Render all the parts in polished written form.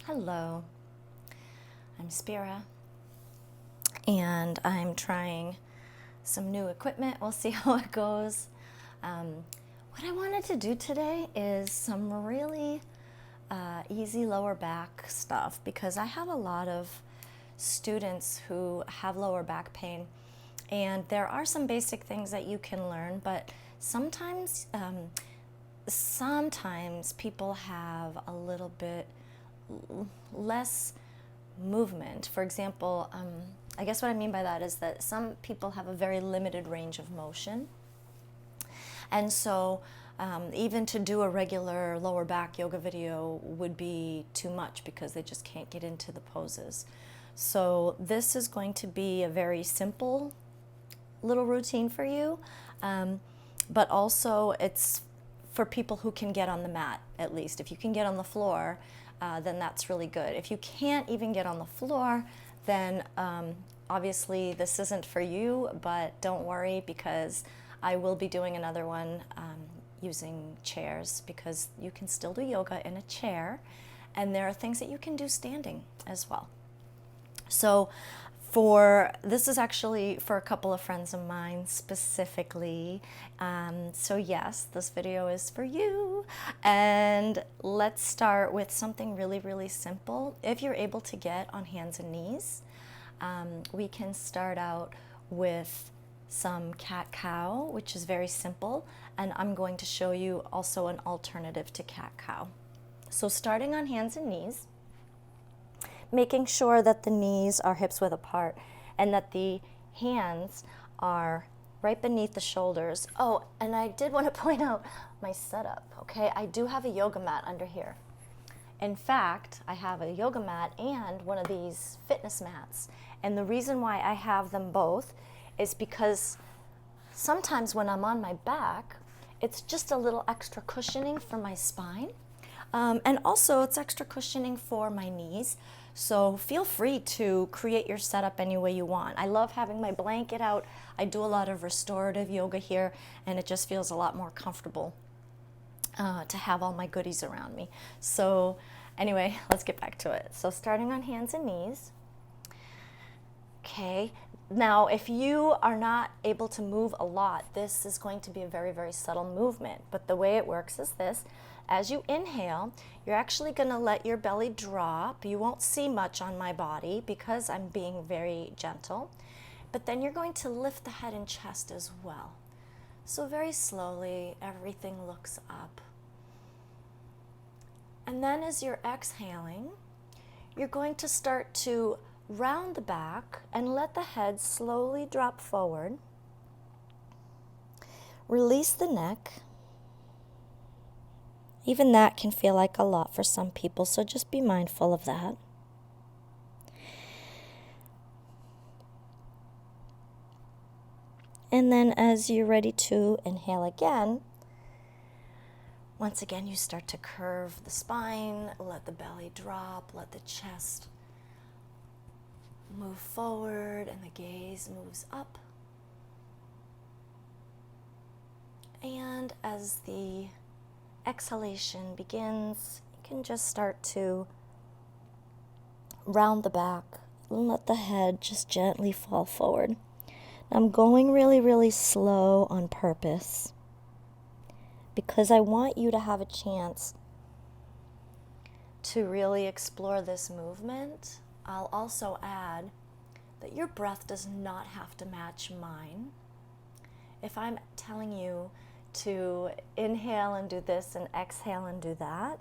Hello, I'm Spira, and I'm trying some new equipment. We'll see how it goes. What I wanted to do today is some really easy lower back stuff because I have a lot of students who have lower back pain, and there are some basic things that you can learn, but sometimes people have a little bit less movement. For example, I guess what I mean by that is that some people have a very limited range of motion. And so even to do a regular lower back yoga video would be too much because they just can't get into the poses. So this is going to be a very simple little routine for you, but also it's for people who can get on the mat, at least. If you can get on the floor, then that's really good. If you can't even get on the floor, then obviously this isn't for you, but don't worry because I will be doing another one using chairs because you can still do yoga in a chair, and there are things that you can do standing as well. So this is actually for a couple of friends of mine specifically. So yes, this video is for you. And let's start with something really, really simple. If you're able to get on hands and knees, we can start out with some cat-cow, which is very simple. And I'm going to show you also an alternative to cat-cow. So starting on hands and knees, making sure that the knees are hips width apart and that the hands are right beneath the shoulders. Oh, and I did want to point out my setup, okay? I do have a yoga mat under here. In fact, I have a yoga mat and one of these fitness mats. And the reason why I have them both is because sometimes when I'm on my back, it's just a little extra cushioning for my spine. And also it's extra cushioning for my knees. So feel free to create your setup any way you want. I love having my blanket out. I do a lot of restorative yoga here, and it just feels a lot more comfortable to have all my goodies around me. So anyway, let's get back to it. So starting on hands and knees. Okay, now if you are not able to move a lot, this is going to be a very, very subtle movement. But the way it works is this. As you inhale, you're actually going to let your belly drop. You won't see much on my body because I'm being very gentle. But then you're going to lift the head and chest as well. So very slowly, everything looks up. And then as you're exhaling, you're going to start to round the back and let the head slowly drop forward. Release the neck. Even that can feel like a lot for some people, so just be mindful of that. And then as you're ready to inhale again, once again you start to curve the spine, let the belly drop, let the chest move forward, and the gaze moves up. And as the exhalation begins, you can just start to round the back and let the head just gently fall forward. I'm going really, really slow on purpose because I want you to have a chance to really explore this movement. I'll also add that your breath does not have to match mine. If I'm telling you to inhale and do this and exhale and do that,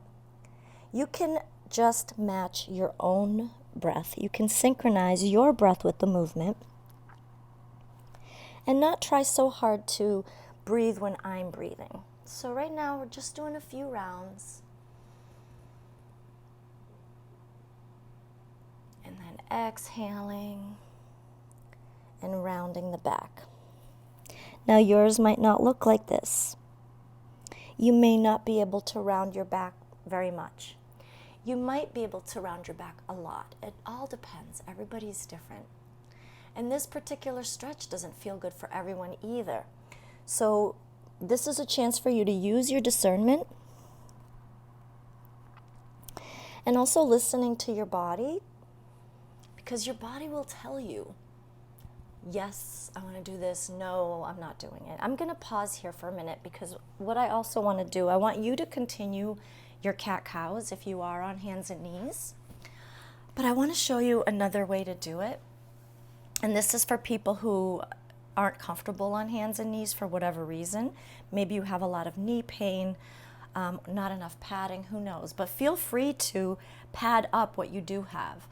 you can just match your own breath. You can synchronize your breath with the movement and not try so hard to breathe when I'm breathing. So right now we're just doing a few rounds. And then exhaling and rounding the back. Now yours might not look like this. You may not be able to round your back very much. You might be able to round your back a lot. It all depends. Everybody's different. And this particular stretch doesn't feel good for everyone either. So this is a chance for you to use your discernment And also listening to your body, because your body will tell you, yes, I want to do this. No, I'm not doing it. I'm going to pause here for a minute, because what I also want to do, I want you to continue your cat-cows if you are on hands and knees. But I want to show you another way to do it. And this is for people who aren't comfortable on hands and knees for whatever reason. Maybe you have a lot of knee pain, not enough padding, who knows. But feel free to pad up what you do have.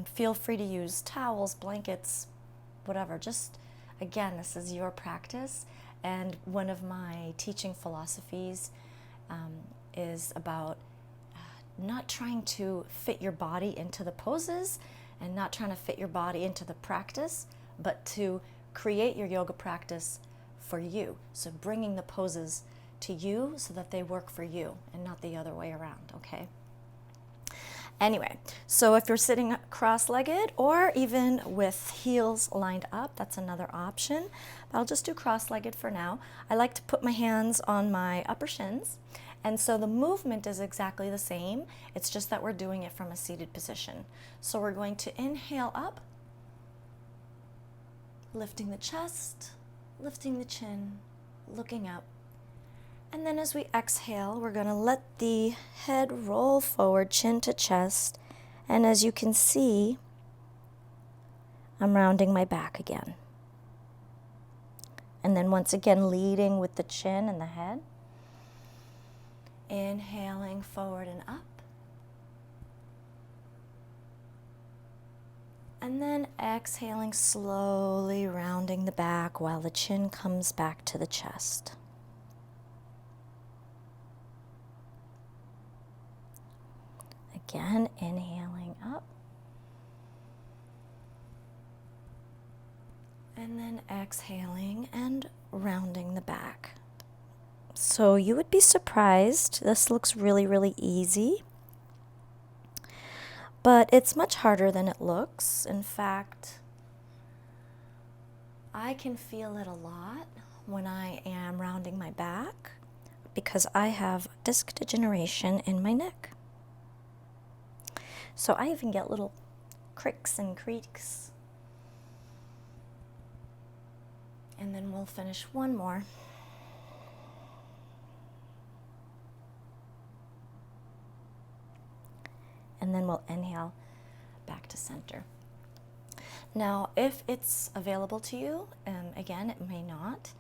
Feel free to use towels, blankets, whatever. Just, again, this is your practice. And one of my teaching philosophies is about not trying to fit your body into the poses and not trying to fit your body into the practice, but to create your yoga practice for you. So bringing the poses to you so that they work for you and not the other way around, okay? Anyway, so if you're sitting cross-legged or even with heels lined up, that's another option. But I'll just do cross-legged for now. I like to put my hands on my upper shins. And so the movement is exactly the same. It's just that we're doing it from a seated position. So we're going to inhale up, lifting the chest, lifting the chin, looking up. And then as we exhale, we're going to let the head roll forward, chin to chest. And as you can see, I'm rounding my back again. And then once again, leading with the chin and the head. Inhaling forward and up. And then exhaling, slowly rounding the back while the chin comes back to the chest. Again, inhaling up. And then exhaling and rounding the back. So you would be surprised. This looks really, really easy. But it's much harder than it looks. In fact, I can feel it a lot when I am rounding my back because I have disc degeneration in my neck. So I even get little cricks and creaks. And then we'll finish one more. And then we'll inhale back to center. Now, if it's available to you, again, it may not.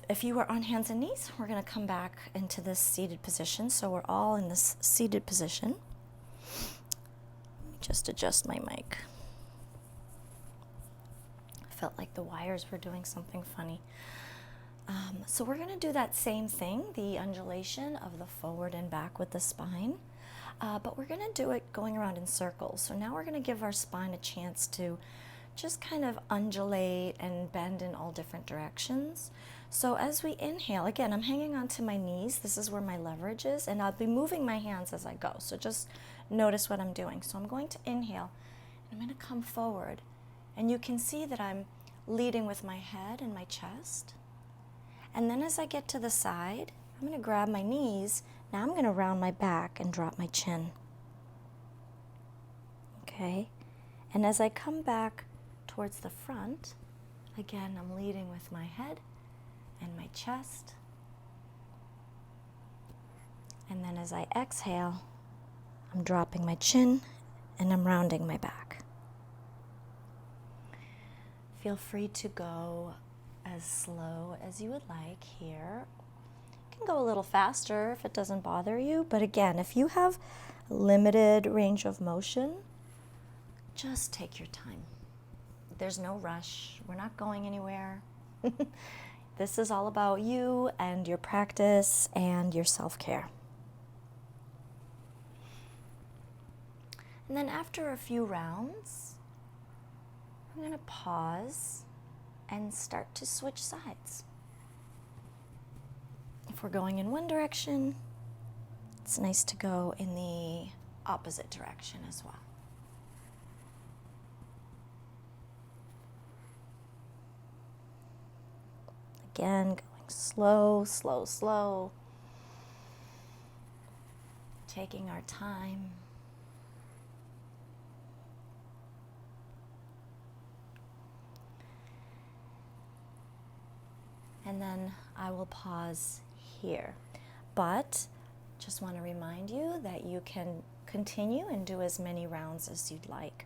If you are on hands and knees, we're going to come back into this seated position. So we're all in this seated position. Let me just adjust my mic. I felt like the wires were doing something funny. So we're going to do that same thing, the undulation of the forward and back with the spine. But we're going to do it going around in circles. So now we're going to give our spine a chance to just kind of undulate and bend in all different directions. So as we inhale, again, I'm hanging onto my knees. This is where my leverage is, and I'll be moving my hands as I go. So just notice what I'm doing. So I'm going to inhale, and I'm going to come forward. And you can see that I'm leading with my head and my chest. And then as I get to the side, I'm going to grab my knees. Now I'm going to round my back and drop my chin. Okay? And as I come back towards the front, again, I'm leading with my head and my chest. And then as I exhale, I'm dropping my chin and I'm rounding my back. Feel free to go as slow as you would like here. Go a little faster if it doesn't bother you, but again, if you have limited range of motion, just take your time. There's no rush. We're not going anywhere. This is all about you and your practice and your self-care. And then after a few rounds, I'm going to pause and start to switch sides. If we're going in one direction, it's nice to go in the opposite direction as well. Again, going slow, slow, slow. Taking our time. And then I will pause here. But just want to remind you that you can continue and do as many rounds as you'd like.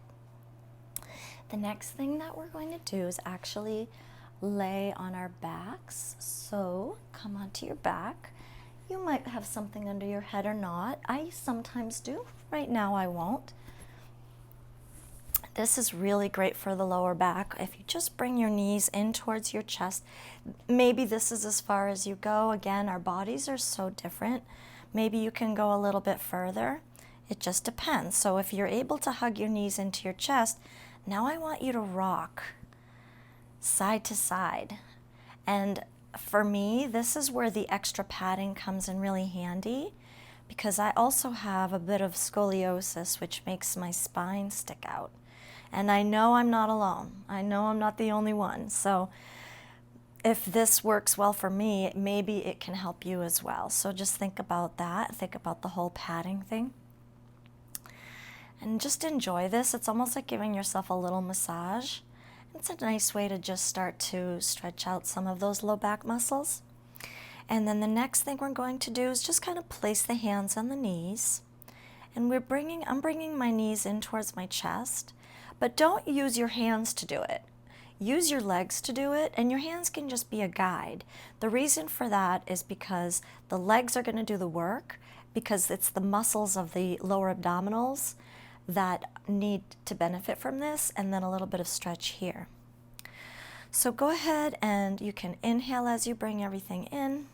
The next thing that we're going to do is actually lay on our backs. So come onto your back. You might have something under your head or not. I sometimes do. Right now I won't. This is really great for the lower back. If you just bring your knees in towards your chest, maybe this is as far as you go. Again, our bodies are so different. Maybe you can go a little bit further. It just depends. So if you're able to hug your knees into your chest, now I want you to rock side to side. And for me, this is where the extra padding comes in really handy, because I also have a bit of scoliosis, which makes my spine stick out. And I know I'm not alone. I know I'm not the only one. So if this works well for me, maybe it can help you as well. So just think about that. Think about the whole padding thing. And just enjoy this. It's almost like giving yourself a little massage. It's a nice way to just start to stretch out some of those low back muscles. And then the next thing we're going to do is just kind of place the hands on the knees. And I'm bringing my knees in towards my chest. But don't use your hands to do it. Use your legs to do it, and your hands can just be a guide. The reason for that is because the legs are going to do the work, because it's the muscles of the lower abdominals that need to benefit from this, and then a little bit of stretch here. So go ahead and you can inhale as you bring everything in,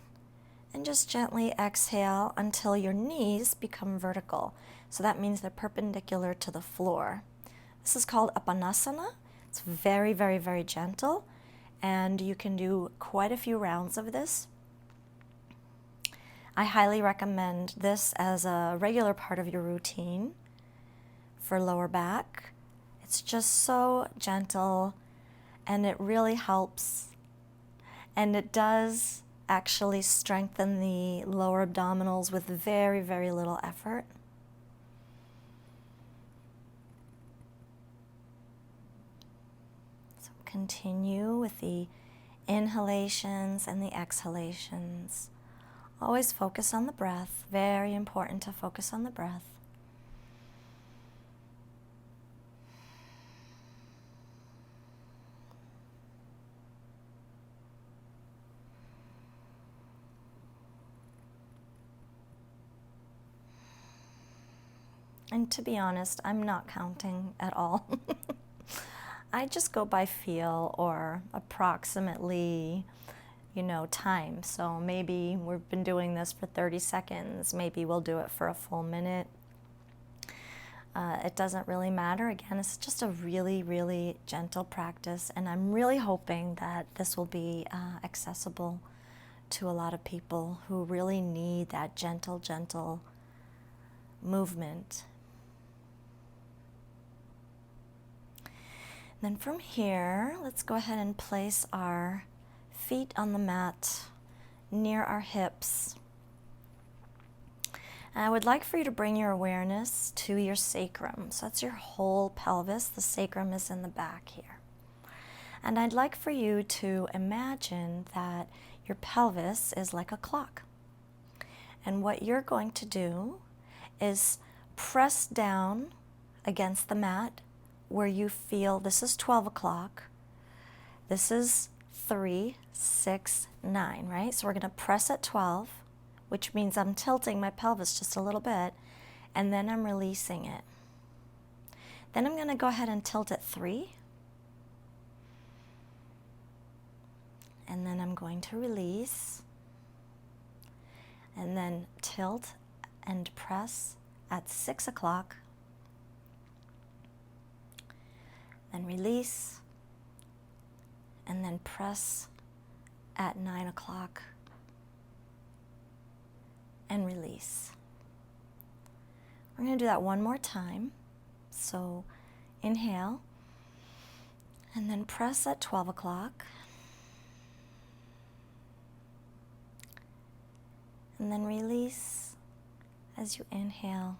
and just gently exhale until your knees become vertical. So that means they're perpendicular to the floor. This is called Apanasana. It's very, very, very gentle, and you can do quite a few rounds of this. I highly recommend this as a regular part of your routine for lower back. It's just so gentle, and it really helps, and it does actually strengthen the lower abdominals with very, very little effort. Continue with the inhalations and the exhalations. Always focus on the breath. Very important to focus on the breath. And to be honest, I'm not counting at all. I just go by feel or approximately, time. So maybe we've been doing this for 30 seconds. Maybe we'll do it for a full minute. It doesn't really matter. Again, it's just a really, really gentle practice. And I'm really hoping that this will be accessible to a lot of people who really need that gentle, gentle movement. Then from here, let's go ahead and place our feet on the mat near our hips. And I would like for you to bring your awareness to your sacrum. So that's your whole pelvis. The sacrum is in the back here. And I'd like for you to imagine that your pelvis is like a clock. And what you're going to do is press down against the mat where you feel this is 12 o'clock, this is 3, 6, 9, right? So we're going to press at 12, which means I'm tilting my pelvis just a little bit, and then I'm releasing it. Then I'm going to go ahead and tilt at 3, and then I'm going to release, and then tilt and press at 6 o'clock, then release, and then press at 9 o'clock, and release. We're going to do that one more time. So inhale, and then press at 12 o'clock, and then release as you inhale.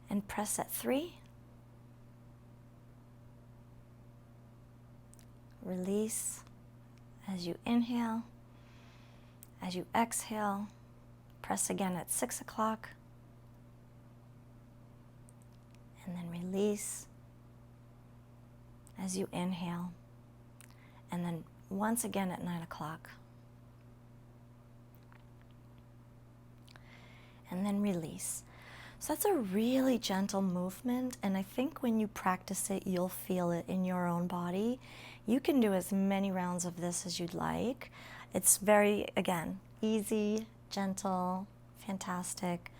And press at 3. Release as you inhale. As you exhale, press again at 6 o'clock. And then release as you inhale. And then once again at 9 o'clock. And then release. So that's a really gentle movement, and I think when you practice it, you'll feel it in your own body. You can do as many rounds of this as you'd like. It's very, again, easy, gentle, fantastic.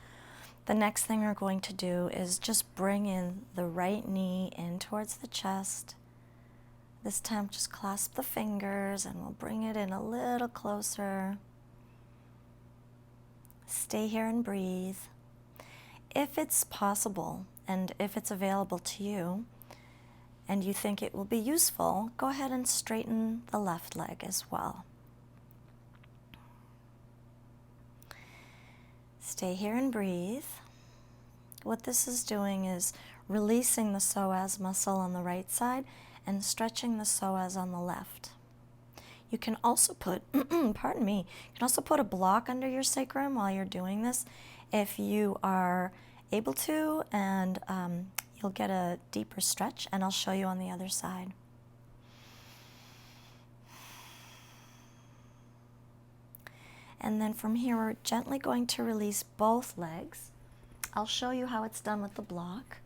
The next thing we're going to do is just bring in the right knee in towards the chest. This time just clasp the fingers and we'll bring it in a little closer. Stay here and breathe. If it's possible and if it's available to you and you think it will be useful, go ahead and straighten the left leg as well. Stay here and breathe. What this is doing is releasing the psoas muscle on the right side and stretching the psoas on the left. You can also put, pardon me, you can also put a block under your sacrum while you're doing this if you are able to, and you'll get a deeper stretch, and I'll show you on the other side. And then from here, we're gently going to release both legs. I'll show you how it's done with the block.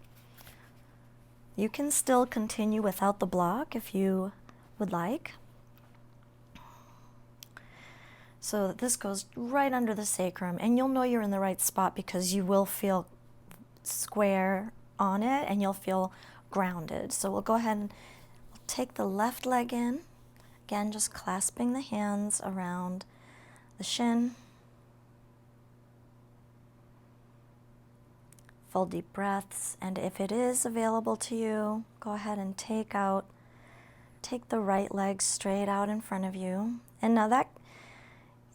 You can still continue without the block if you would like. So this goes right under the sacrum, and you'll know you're in the right spot because you will feel square on it and you'll feel grounded. So we'll go ahead and we'll take the left leg in, again just clasping the hands around the shin. Full deep breaths, and if it is available to you, go ahead and take the right leg straight out in front of you. And now that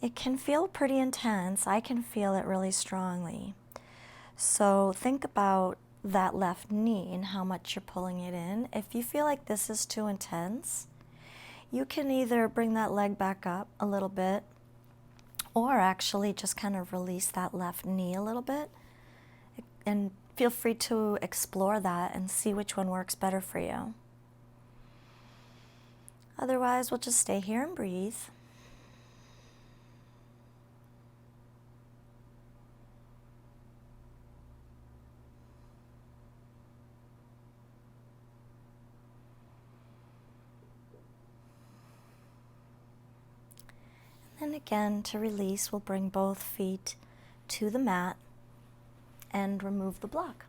it can feel pretty intense. I can feel it really strongly. So think about that left knee and how much you're pulling it in. If you feel like this is too intense, you can either bring that leg back up a little bit or actually just kind of release that left knee a little bit. And feel free to explore that and see which one works better for you. Otherwise, we'll just stay here and breathe. And again, to release, we'll bring both feet to the mat and remove the block.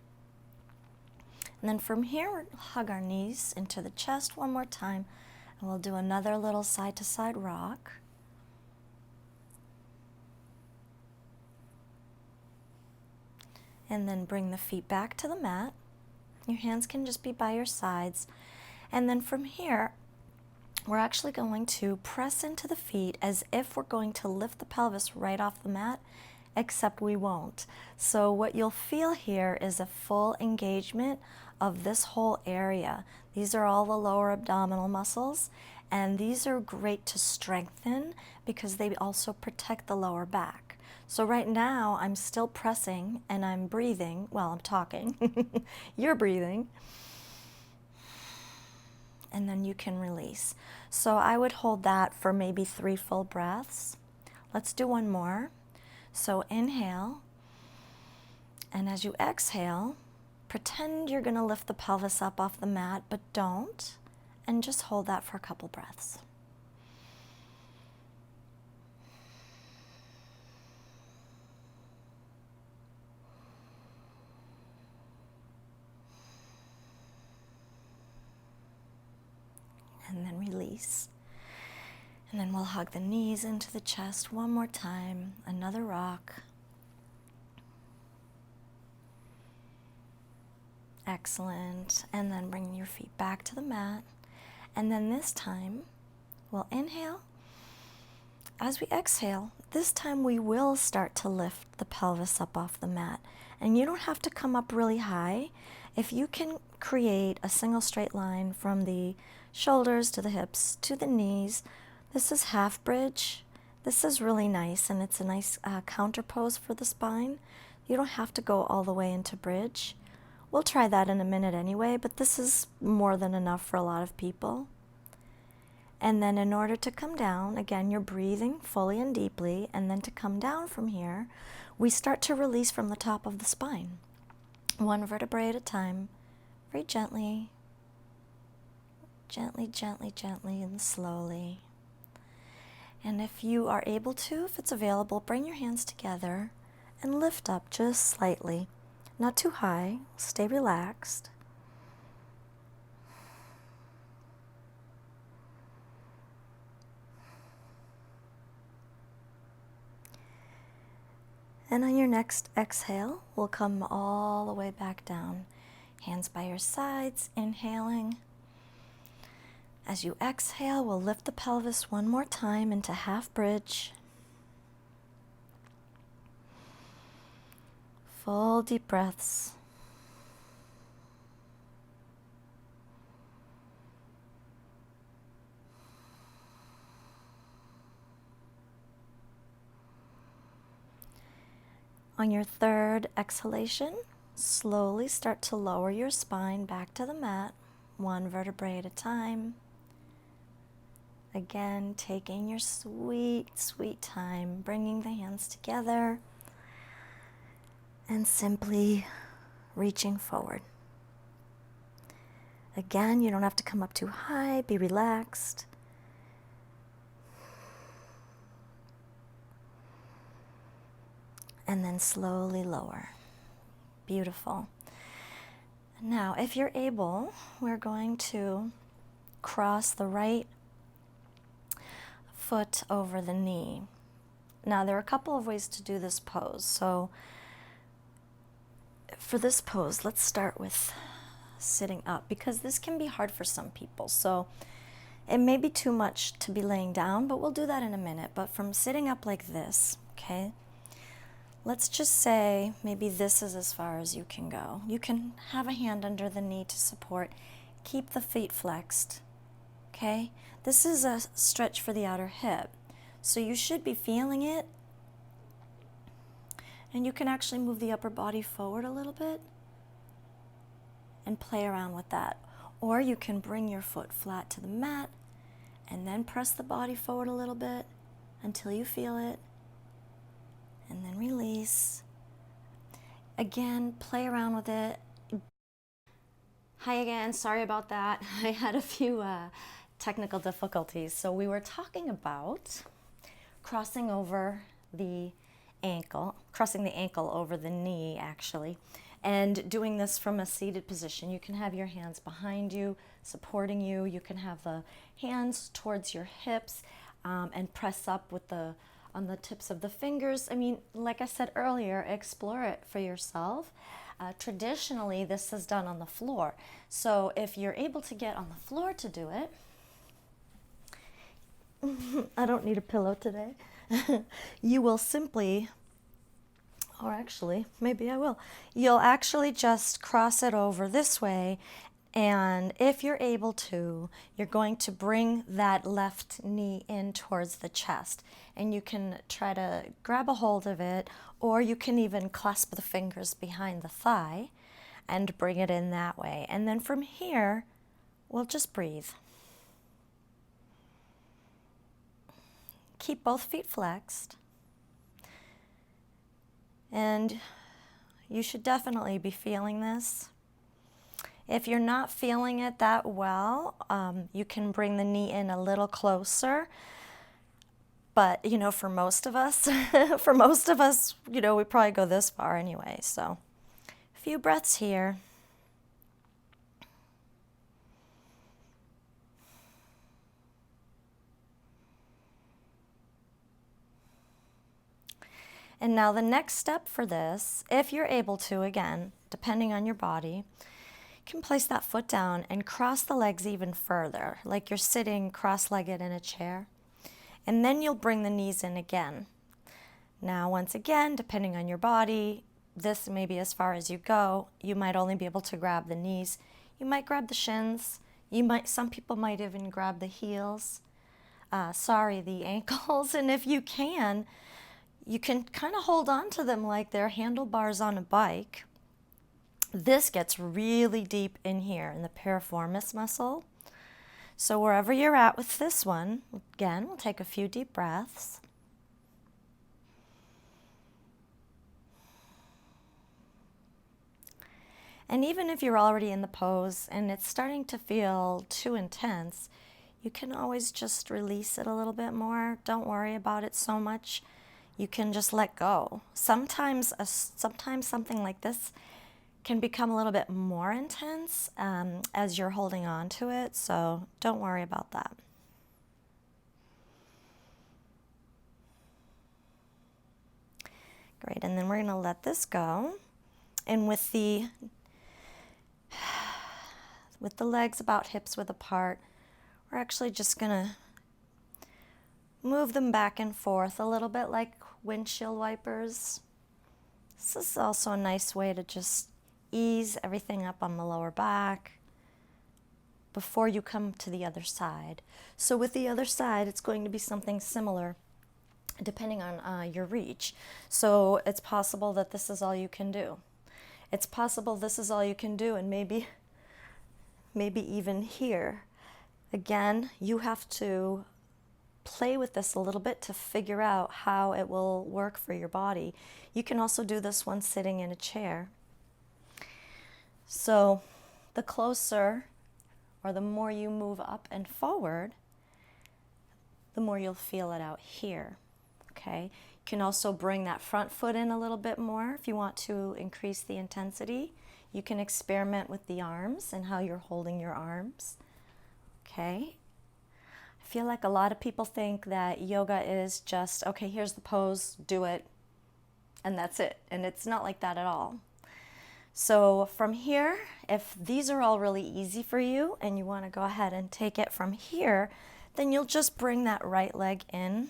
And then from here, we'll hug our knees into the chest one more time, and we'll do another little side-to-side rock. And then bring the feet back to the mat. Your hands can just be by your sides. And then from here, we're actually going to press into the feet as if we're going to lift the pelvis right off the mat, except we won't. So what you'll feel here is a full engagement of this whole area. These are all the lower abdominal muscles, and these are great to strengthen because they also protect the lower back. So right now I'm still pressing and I'm breathing. Well, I'm talking. You're breathing. And then you can release. So I would hold that for maybe 3 full breaths. Let's do one more. So inhale, and as you exhale, pretend you're going to lift the pelvis up off the mat, but don't, and just hold that for a couple breaths. And then release. And then we'll hug the knees into the chest one more time, another rock. Excellent. And then bring your feet back to the mat. And then this time, we'll inhale, as we exhale, this time we will start to lift the pelvis up off the mat. And you don't have to come up really high. If you can create a single straight line from the shoulders to the hips to the knees, this is half bridge. This is really nice, and it's a nice counter pose for the spine. You don't have to go all the way into bridge. We'll try that in a minute anyway, but this is more than enough for a lot of people. And then in order to come down, again, you're breathing fully and deeply, and then to come down from here, we start to release from the top of the spine. One vertebrae at a time, very gently, gently, gently, gently, and slowly. And if you are able to, if it's available, bring your hands together and lift up just slightly. Not too high, stay relaxed. And on your next exhale, we'll come all the way back down. Hands by your sides, inhaling. As you exhale, we'll lift the pelvis one more time into half bridge. Full deep breaths. On your third exhalation, slowly start to lower your spine back to the mat, one vertebrae at a time. Again, taking your sweet, sweet time, bringing the hands together and simply reaching forward. Again, you don't have to come up too high, be relaxed. And then slowly lower. Beautiful. Now, if you're able, we're going to cross the right foot over the knee. Now, there are a couple of ways to do this pose. So, for this pose, let's start with sitting up, because this can be hard for some people. So, it may be too much to be laying down, but we'll do that in a minute. But from sitting up like this, okay? Let's just say maybe this is as far as you can go. You can have a hand under the knee to support. Keep the feet flexed, okay? This is a stretch for the outer hip, so you should be feeling it. And you can actually move the upper body forward a little bit and play around with that. Or you can bring your foot flat to the mat and then press the body forward a little bit until you feel it. And then release. Again, play around with it. Hi again, sorry about that. I had a few technical difficulties. So we were talking about crossing over the ankle, crossing the ankle over the knee actually, and doing this from a seated position. You can have your hands behind you, supporting you. You can have the hands towards your hips and press up with on the tips of the fingers. I mean, like I said earlier, explore it for yourself. Traditionally, this is done on the floor. So if you're able to get on the floor to do it, I don't need a pillow today. You will simply, or actually, maybe I will. You'll actually just cross it over this way. And if you're able to, you're going to bring that left knee in towards the chest. And you can try to grab a hold of it, or you can even clasp the fingers behind the thigh and bring it in that way. And then from here, we'll just breathe. Keep both feet flexed. And you should definitely be feeling this. If you're not feeling it that well, you can bring the knee in a little closer. But, you know, for most of us, you know, we probably go this far anyway. So, a few breaths here. And now the next step for this, if you're able to, again, depending on your body, you can place that foot down and cross the legs even further, like you're sitting cross-legged in a chair. And then you'll bring the knees in again. Now, once again, depending on your body, this may be as far as you go. You might only be able to grab the knees. You might grab the shins. Some people might even grab the heels. The ankles. And if you can kind of hold on to them like they're handlebars on a bike. This gets really deep in here in the piriformis muscle. So wherever you're at with this one, again, we'll take a few deep breaths. And even if you're already in the pose and it's starting to feel too intense, you can always just release it a little bit more. Don't worry about it so much. You can just let go. Sometimes something like this can become a little bit more intense as you're holding on to it, so don't worry about that. Great, and then we're going to let this go. And with the legs about hips width apart, we're actually just going to move them back and forth a little bit like windshield wipers. This is also a nice way to just ease everything up on the lower back before you come to the other side. So with the other side, it's going to be something similar depending on your reach. So it's possible that this is all you can do. It's possible this is all you can do, and maybe even here. Again, you have to play with this a little bit to figure out how it will work for your body. You can also do this one sitting in a chair. So the closer or the more you move up and forward, the more you'll feel it out here. Okay? You can also bring that front foot in a little bit more if you want to increase the intensity. You can experiment with the arms and how you're holding your arms. Okay? I feel like a lot of people think that yoga is just, okay, here's the pose, do it, and that's it. And it's not like that at all. So from here, if these are all really easy for you and you want to go ahead and take it from here, then you'll just bring that right leg in.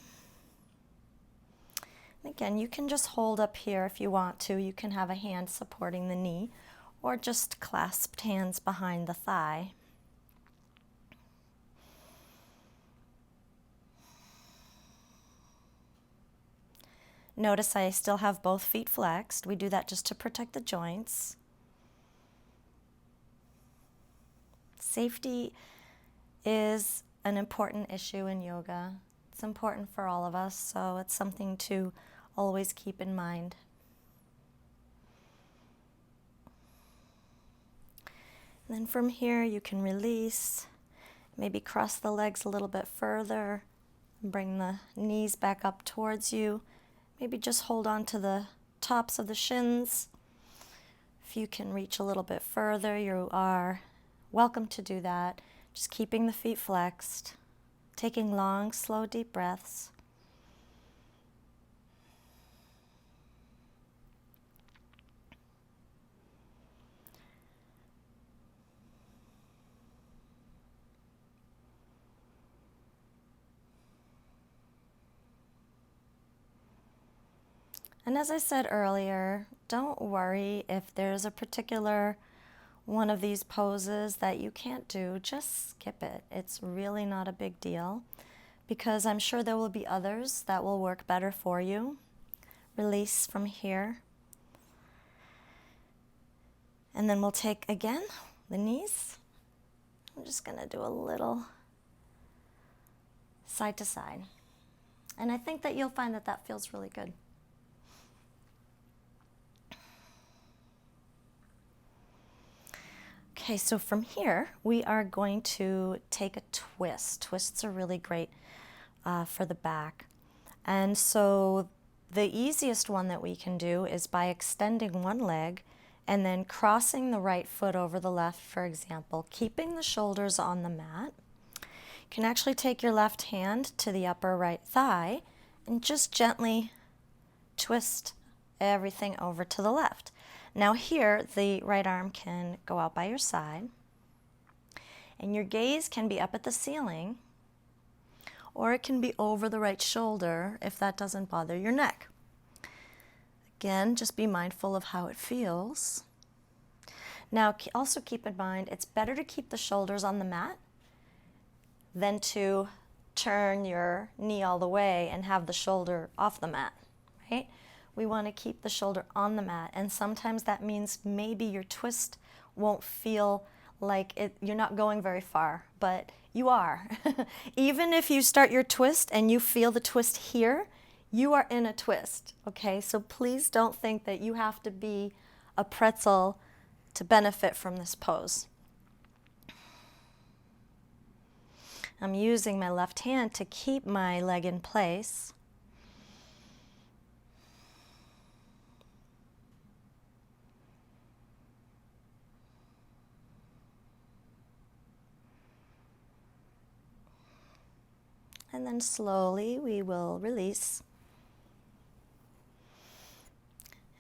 And again, you can just hold up here if you want to. You can have a hand supporting the knee or just clasped hands behind the thigh. Notice I still have both feet flexed. We do that just to protect the joints. Safety is an important issue in yoga. It's important for all of us, so it's something to always keep in mind. And then from here you can release, maybe cross the legs a little bit further, bring the knees back up towards you. Maybe just hold on to the tops of the shins. If you can reach a little bit further, you are welcome to do that. Just keeping the feet flexed, taking long, slow, deep breaths. And as I said earlier, don't worry if there's a particular one of these poses that you can't do. Just skip it. It's really not a big deal because I'm sure there will be others that will work better for you. Release from here. And then we'll take, again, the knees. I'm just going to do a little side to side. And I think that you'll find that that feels really good. Okay, so from here, we are going to take a twist. Twists are really great for the back. And so the easiest one that we can do is by extending one leg and then crossing the right foot over the left, for example, keeping the shoulders on the mat. You can actually take your left hand to the upper right thigh and just gently twist everything over to the left. Now here, the right arm can go out by your side, and your gaze can be up at the ceiling, or it can be over the right shoulder if that doesn't bother your neck. Again, just be mindful of how it feels. Now, also keep in mind, it's better to keep the shoulders on the mat than to turn your knee all the way and have the shoulder off the mat, right? We want to keep the shoulder on the mat, and sometimes that means maybe your twist won't feel like you're not going very far, but you are. Even if you start your twist and you feel the twist here, you are in a twist, okay? So please don't think that you have to be a pretzel to benefit from this pose. I'm using my left hand to keep my leg in place. And then slowly we will release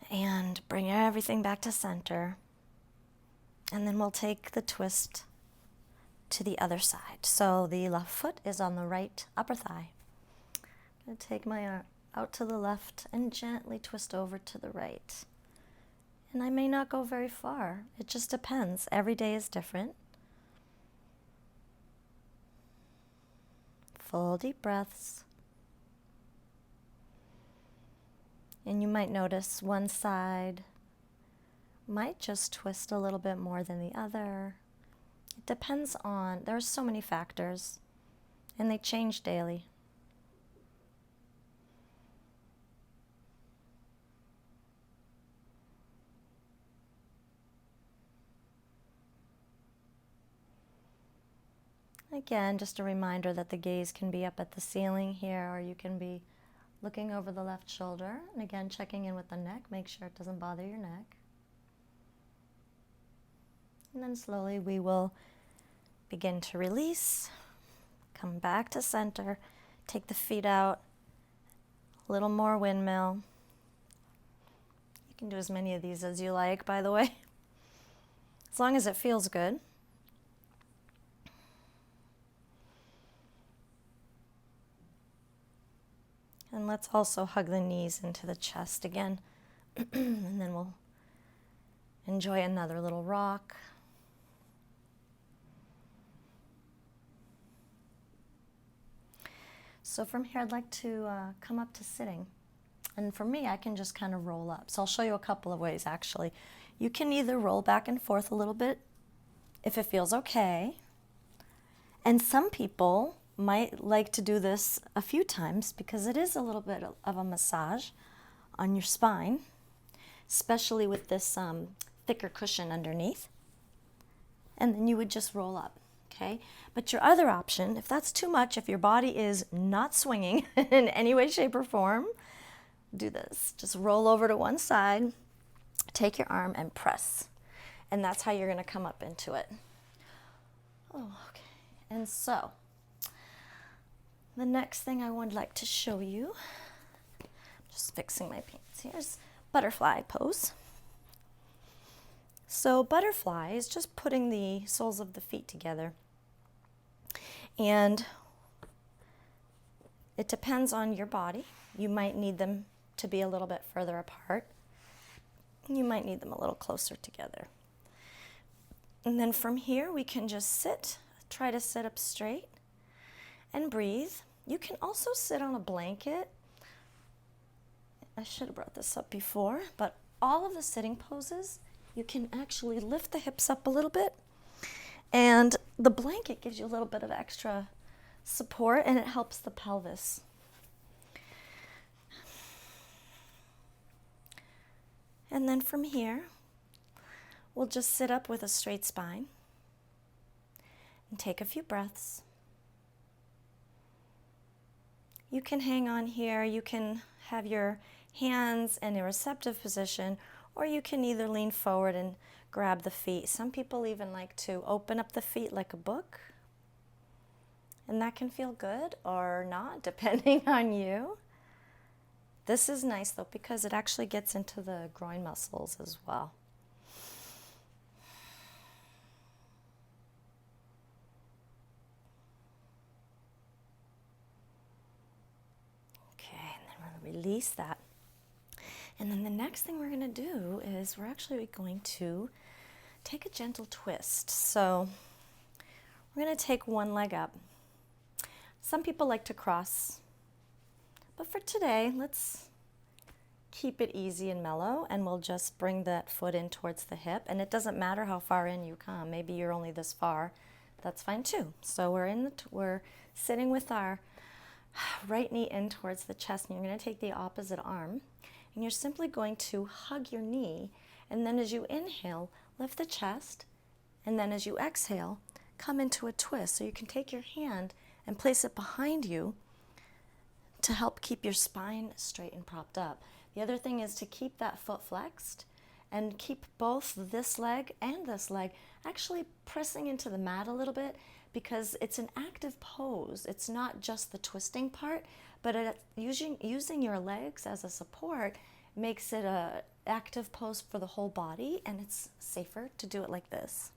and bring everything back to center. And then we'll take the twist to the other side. So the left foot is on the right upper thigh. I'm going to take my arm out to the left and gently twist over to the right. And I may not go very far. It just depends. Every day is different. Full deep breaths. And you might notice one side might just twist a little bit more than the other. It depends on, there are so many factors, and they change daily. Again, just a reminder that the gaze can be up at the ceiling here, or you can be looking over the left shoulder. And again, checking in with the neck, make sure it doesn't bother your neck. And then slowly we will begin to release, come back to center, take the feet out, a little more windmill. You can do as many of these as you like, by the way, as long as it feels good. And let's also hug the knees into the chest again. And then we'll enjoy another little rock. So from here, I'd like to come up to sitting. And for me, I can just kind of roll up. So I'll show you a couple of ways, actually. You can either roll back and forth a little bit if it feels okay. And some people might like to do this a few times because it is a little bit of a massage on your spine, especially with this thicker cushion underneath. And then you would just roll up. Okay, but your other option, if that's too much, if your body is not swinging in any way, shape, or form, do this. Just roll over to one side, take your arm and press. And that's how you're going to come up into it. Oh, okay. And so, the next thing I would like to show you, just fixing my pants here, is butterfly pose. So butterfly is just putting the soles of the feet together. And it depends on your body. You might need them to be a little bit further apart. You might need them a little closer together. And then from here, we can just sit, try to sit up straight and breathe. You can also sit on a blanket. I should have brought this up before, but all of the sitting poses, you can actually lift the hips up a little bit. And the blanket gives you a little bit of extra support, and it helps the pelvis. And then from here, we'll just sit up with a straight spine and take a few breaths. You can hang on here. You can have your hands in a receptive position, or you can either lean forward and grab the feet. Some people even like to open up the feet like a book. And that can feel good or not, depending on you. This is nice though, because it actually gets into the groin muscles as well. release that. And then the next thing we're going to do is we're actually going to take a gentle twist. So we're going to take one leg up. Some people like to cross, but for today, let's keep it easy and mellow, and we'll just bring that foot in towards the hip. And it doesn't matter how far in you come. Maybe you're only this far. That's fine too. So we're sitting with our right knee in towards the chest, and you're going to take the opposite arm, and you're simply going to hug your knee, and then as you inhale, lift the chest, and then as you exhale, come into a twist. So you can take your hand and place it behind you to help keep your spine straight and propped up. The other thing is to keep that foot flexed and keep both this leg and this leg actually pressing into the mat a little bit, because it's an active pose. It's not just the twisting part, but using your legs as a support makes it an active pose for the whole body, and it's safer to do it like this.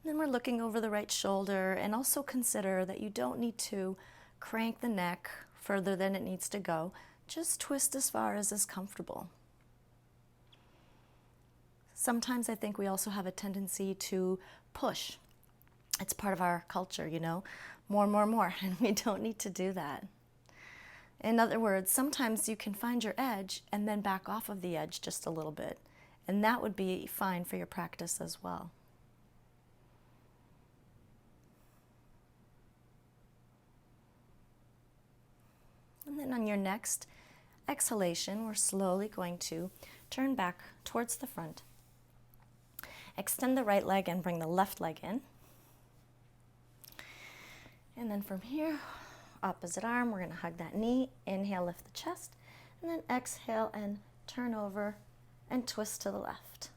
And then we're looking over the right shoulder, and also consider that you don't need to crank the neck further than it needs to go. Just twist as far as is comfortable. Sometimes I think we also have a tendency to push. It's part of our culture, you know, more, and we don't need to do that. In other words, sometimes you can find your edge and then back off of the edge just a little bit, and that would be fine for your practice as well. And then on your next exhalation, we're slowly going to turn back towards the front. Extend the right leg and bring the left leg in. And then from here, opposite arm, we're going to hug that knee. Inhale, lift the chest. And then exhale and turn over and twist to the left.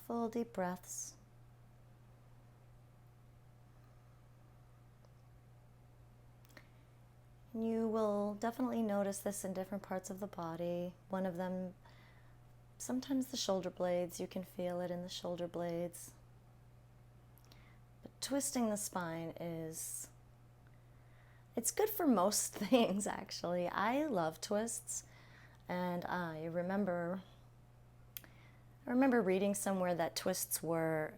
Full deep breaths. You will definitely notice this in different parts of the body. One of them, sometimes the shoulder blades, you can feel it in the shoulder blades. But twisting the spine it's good for most things, actually. I love twists, and I remember reading somewhere that twists were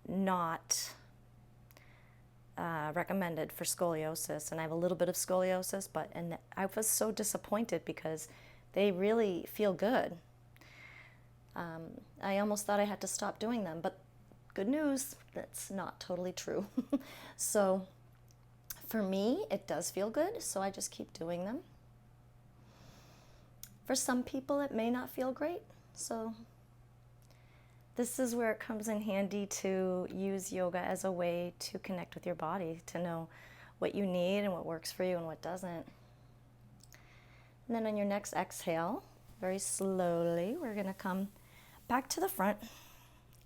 not recommended for scoliosis, and I have a little bit of scoliosis, and I was so disappointed because they really feel good. I almost thought I had to stop doing them, but good news, that's not totally true. So for me, it does feel good, so I just keep doing them. For some people, it may not feel great, so this is where it comes in handy to use yoga as a way to connect with your body, to know what you need and what works for you and what doesn't. And then on your next exhale, very slowly, we're going to come back to the front,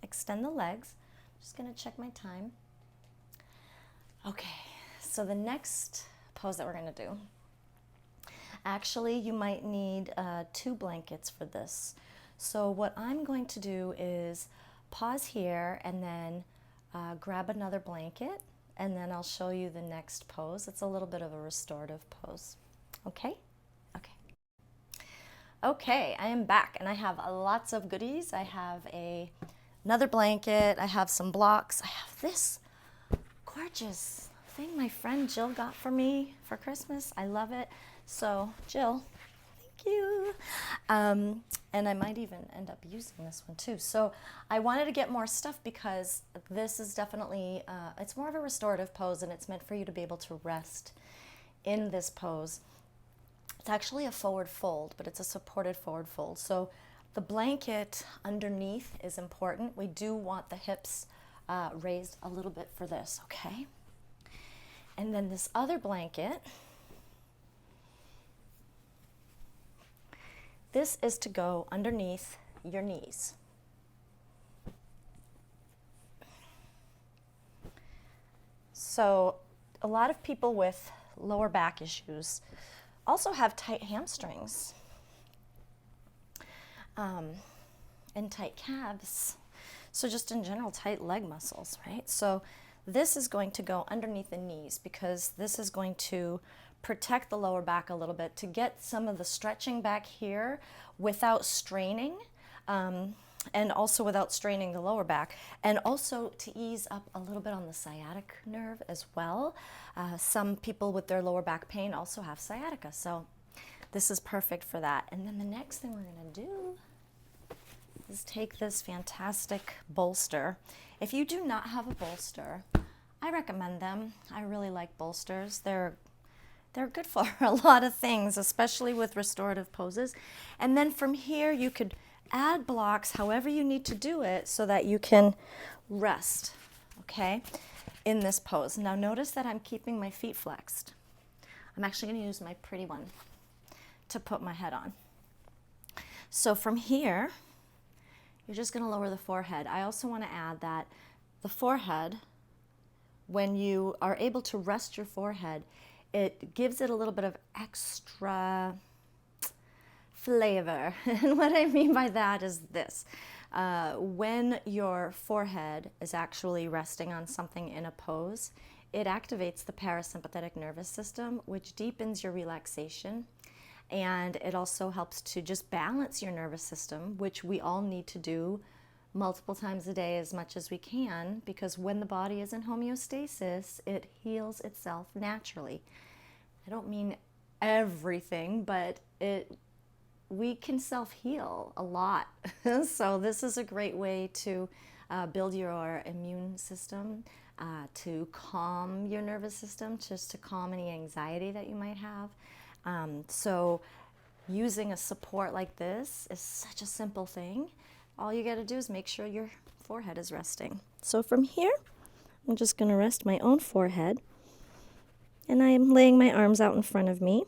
extend the legs. I'm just going to check my time. Okay, so the next pose that we're going to do, actually you might need 2 blankets for this. So what I'm going to do is pause here and then grab another blanket, and then I'll show you the next pose. It's a little bit of a restorative pose. Okay? Okay, I am back, and I have lots of goodies. I have another blanket, I have some blocks, I have this gorgeous thing my friend Jill got for me for Christmas. I love it. So Jill, thank you. And I might even end up using this one too. So I wanted to get more stuff because this is definitely, it's more of a restorative pose, and it's meant for you to be able to rest in this pose. It's actually a forward fold, but it's a supported forward fold. So the blanket underneath is important. We do want the hips raised a little bit for this, okay? And then this other blanket, this is to go underneath your knees. So a lot of people with lower back issues also have tight hamstrings and tight calves. So just in general, tight leg muscles, right? So this is going to go underneath the knees because this is going to protect the lower back a little bit to get some of the stretching back here without straining, and also without straining the lower back, and also to ease up a little bit on the sciatic nerve as well. Some people with their lower back pain also have sciatica, so this is perfect for that. And then the next thing we're going to do is take this fantastic bolster. If you do not have a bolster, I recommend them. I really like bolsters. They're good for a lot of things, especially with restorative poses. And then from here, you could add blocks however you need to do it so that you can rest, okay, in this pose. Now notice that I'm keeping my feet flexed. I'm actually going to use my pretty one to put my head on. So from here, you're just going to lower the forehead. I also want to add that the forehead, when you are able to rest your forehead, it gives it a little bit of extra flavor. And what I mean by that is this. When your forehead is actually resting on something in a pose, it activates the parasympathetic nervous system, which deepens your relaxation. And it also helps to just balance your nervous system, which we all need to do multiple times a day as much as we can, because when the body is in homeostasis, it heals itself naturally. I don't mean everything, but we can self-heal a lot. So this is a great way to build your immune system, to calm your nervous system, just to calm any anxiety that you might have. So using a support like this is such a simple thing. All you got to do is make sure your forehead is resting. So from here, I'm just going to rest my own forehead. And I'm laying my arms out in front of me.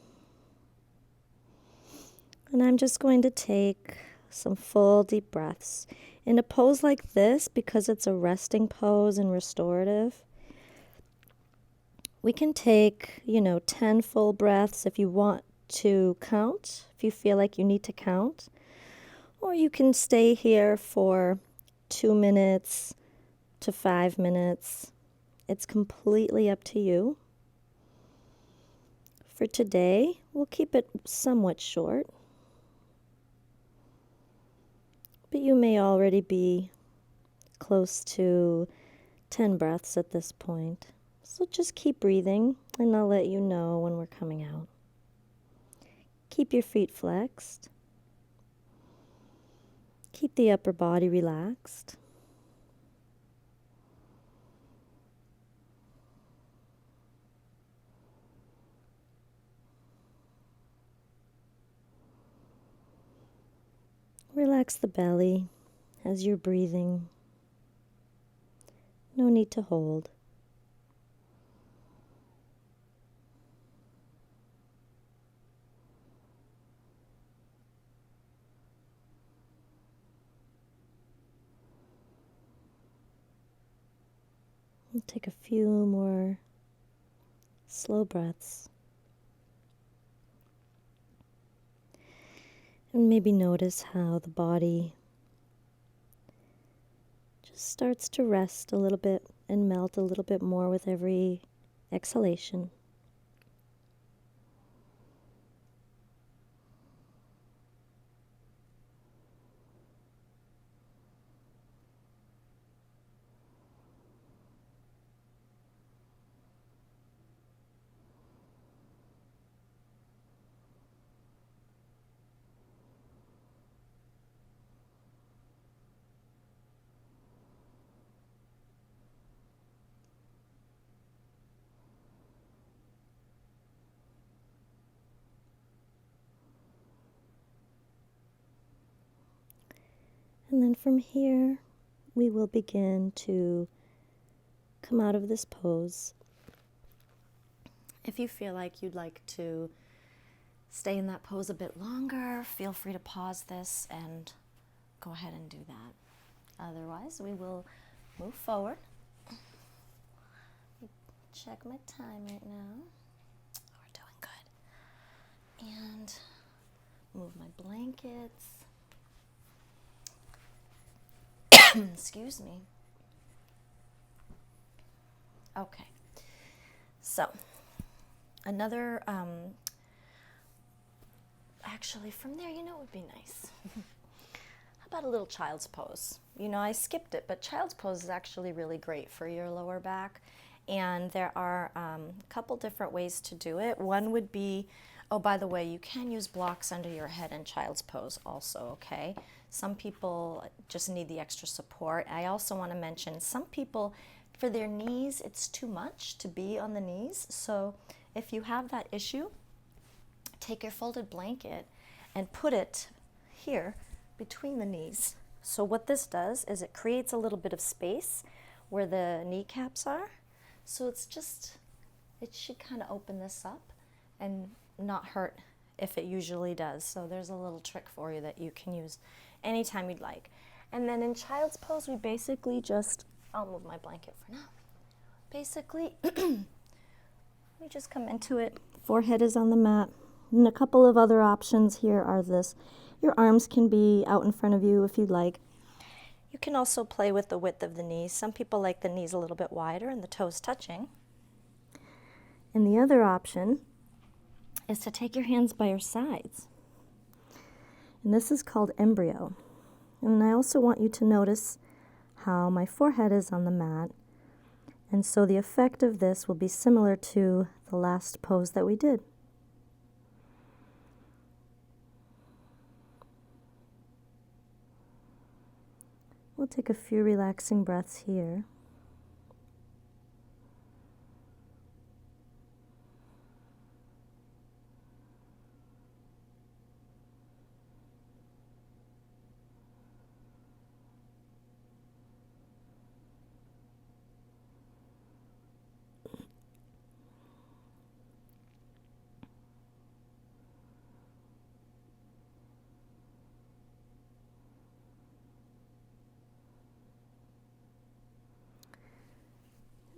And I'm just going to take some full deep breaths. In a pose like this, because it's a resting pose and restorative, we can take, 10 full breaths if you want to count, if you feel like you need to count. Or you can stay here for 2 minutes to 5 minutes. It's completely up to you. For today, we'll keep it somewhat short. But you may already be close to 10 breaths at this point. So just keep breathing, and I'll let you know when we're coming out. Keep your feet flexed. Keep the upper body relaxed. Relax the belly as you're breathing. No need to hold. And take a few more slow breaths. And maybe notice how the body just starts to rest a little bit and melt a little bit more with every exhalation. And then from here, we will begin to come out of this pose. If you feel like you'd like to stay in that pose a bit longer, feel free to pause this and go ahead and do that. Otherwise, we will move forward. Check my time right now. We're doing good. And move my blankets. Excuse me. Okay. So, another, actually from there, you know what would be nice? How about a little child's pose? You know, I skipped it, but child's pose is actually really great for your lower back. And there are a couple different ways to do it. One would be, oh, by the way, you can use blocks under your head in child's pose also, okay? Some people just need the extra support. I also want to mention some people, for their knees, it's too much to be on the knees. So if you have that issue, take your folded blanket and put it here between the knees. So what this does is it creates a little bit of space where the kneecaps are. So it's just, it should kind of open this up and not hurt if it usually does. So there's a little trick for you that you can use anytime you'd like. And then in child's pose, we basically just, I'll move my blanket for now. Basically, we just come into it. Forehead is on the mat. And a couple of other options here are this. Your arms can be out in front of you if you'd like. You can also play with the width of the knees. Some people like the knees a little bit wider and the toes touching. And the other option is to take your hands by your sides. And this is called embryo. And I also want you to notice how my forehead is on the mat. And so the effect of this will be similar to the last pose that we did. We'll take a few relaxing breaths here.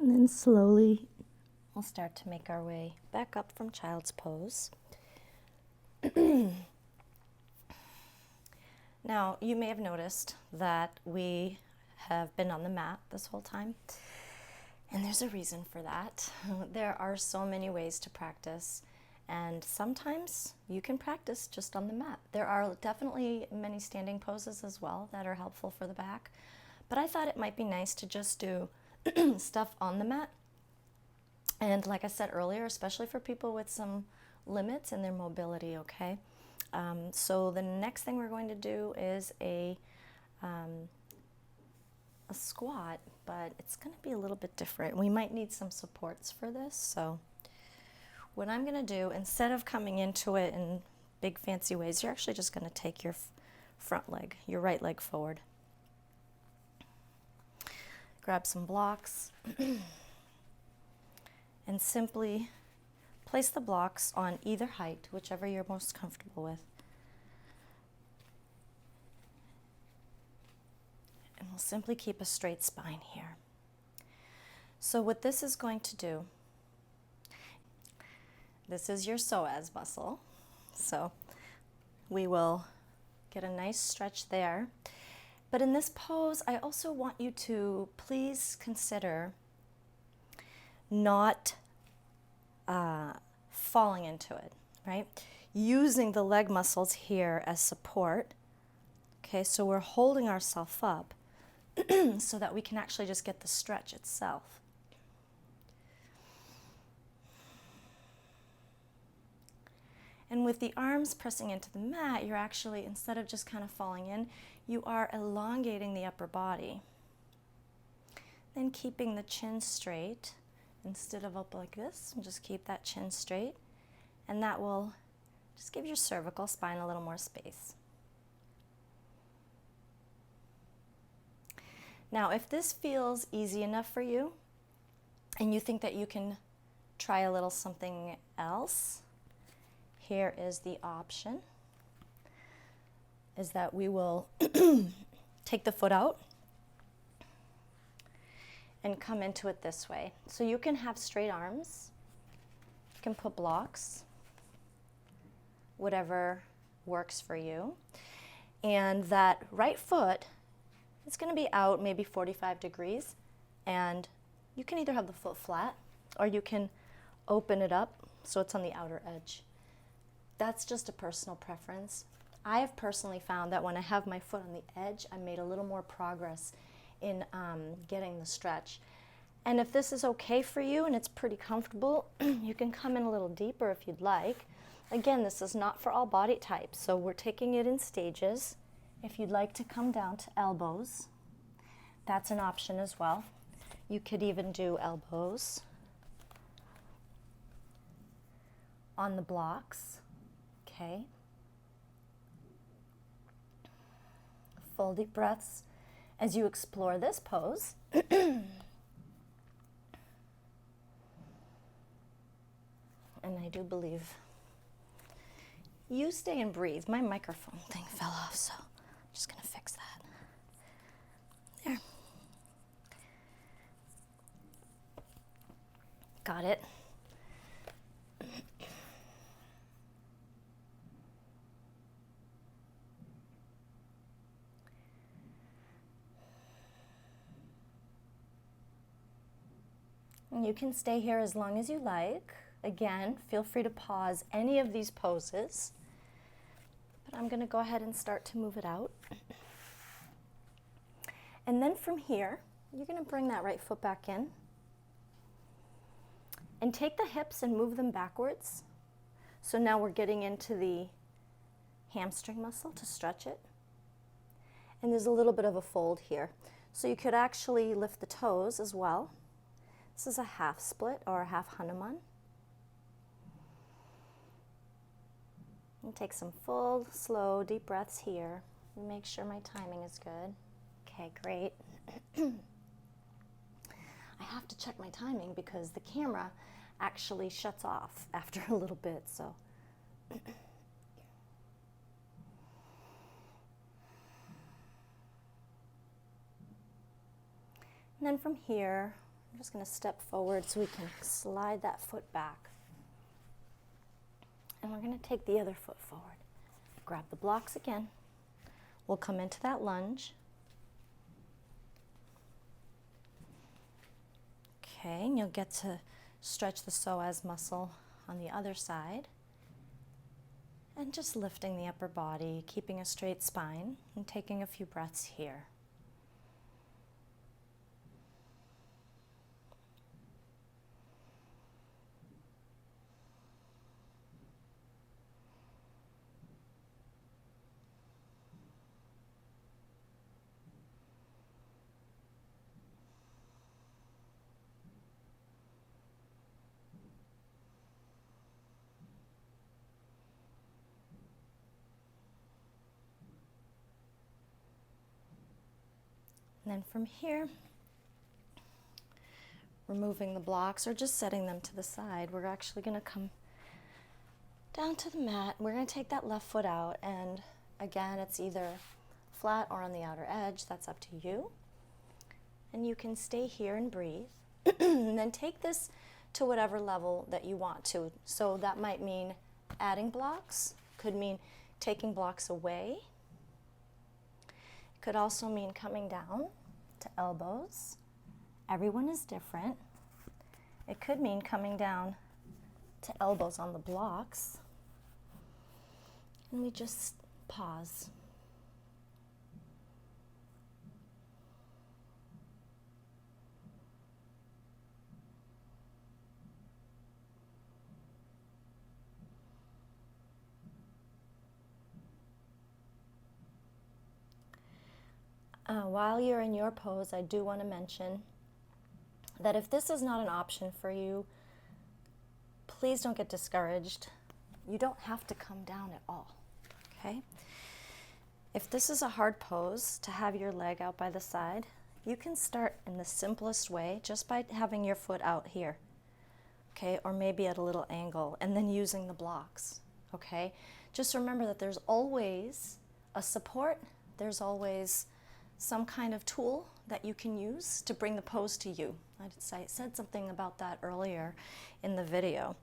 And then slowly, we'll start to make our way back up from child's pose. Now, you may have noticed that we have been on the mat this whole time, and there's a reason for that. There are so many ways to practice, and sometimes you can practice just on the mat. There are definitely many standing poses as well that are helpful for the back, but I thought it might be nice to just do stuff on the mat. And like I said earlier, especially for people with some limits in their mobility, okay? So the next thing we're going to do is a squat, but it's going to be a little bit different. We might need some supports for this. So what I'm going to do, instead of coming into it in big fancy ways, you're actually just going to take your front leg, your right leg forward. Grab some blocks and simply place the blocks on either height, whichever you're most comfortable with. And we'll simply keep a straight spine here. So what this is going to do, this is your psoas muscle. So we will get a nice stretch there. But in this pose, I also want you to please consider not falling into it, right? Using the leg muscles here as support. Okay, so we're holding ourselves up so that we can actually just get the stretch itself. And with the arms pressing into the mat, you're actually, instead of just kind of falling in, you are elongating the upper body. Then keeping the chin straight instead of up like this, and just keep that chin straight. And that will just give your cervical spine a little more space. Now, if this feels easy enough for you, and you think that you can try a little something else, here is the option, is that we will take the foot out and come into it this way. So you can have straight arms, you can put blocks, whatever works for you. And that right foot is going to be out maybe 45 degrees, and you can either have the foot flat or you can open it up so it's on the outer edge. That's just a personal preference. I have personally found that when I have my foot on the edge, I made a little more progress in getting the stretch. And if this is okay for you and it's pretty comfortable, you can come in a little deeper if you'd like. Again, this is not for all body types, so we're taking it in stages. If you'd like to come down to elbows, that's an option as well. You could even do elbows on the blocks, okay? Full deep breaths as you explore this pose. And I do believe you stay and breathe. My microphone thing fell off, so I'm just gonna fix that. There. Got it. And you can stay here as long as you like. Again, feel free to pause any of these poses. But I'm going to go ahead and start to move it out. And then from here, you're going to bring that right foot back in. And take the hips and move them backwards. So now we're getting into the hamstring muscle to stretch it. And there's a little bit of a fold here. So you could actually lift the toes as well. This is a half split or a half Hanuman. And take some full, slow, deep breaths here. Make sure my timing is good. Okay, great. I have to check my timing because the camera actually shuts off after a little bit, so. And then from here, I'm just going to step forward so we can slide that foot back. And we're going to take the other foot forward. Grab the blocks again. We'll come into that lunge. Okay, and you'll get to stretch the psoas muscle on the other side. And just lifting the upper body, keeping a straight spine, and taking a few breaths here. And then from here, removing the blocks or just setting them to the side, we're actually going to come down to the mat. We're going to take that left foot out, and again, it's either flat or on the outer edge. That's up to you. And you can stay here and breathe. And then take this to whatever level that you want to. So that might mean adding blocks, could mean taking blocks away. Could also mean coming down to elbows. Everyone is different. It could mean coming down to elbows on the blocks. And we just pause. While you're in your pose, I do want to mention that if this is not an option for you, please don't get discouraged. You don't have to come down at all, okay? If this is a hard pose to have your leg out by the side, you can start in the simplest way just by having your foot out here, okay? Or maybe at a little angle, and then using the blocks, okay? Just remember that there's always a support, there's always some kind of tool that you can use to bring the pose to you. I said something about that earlier in the video.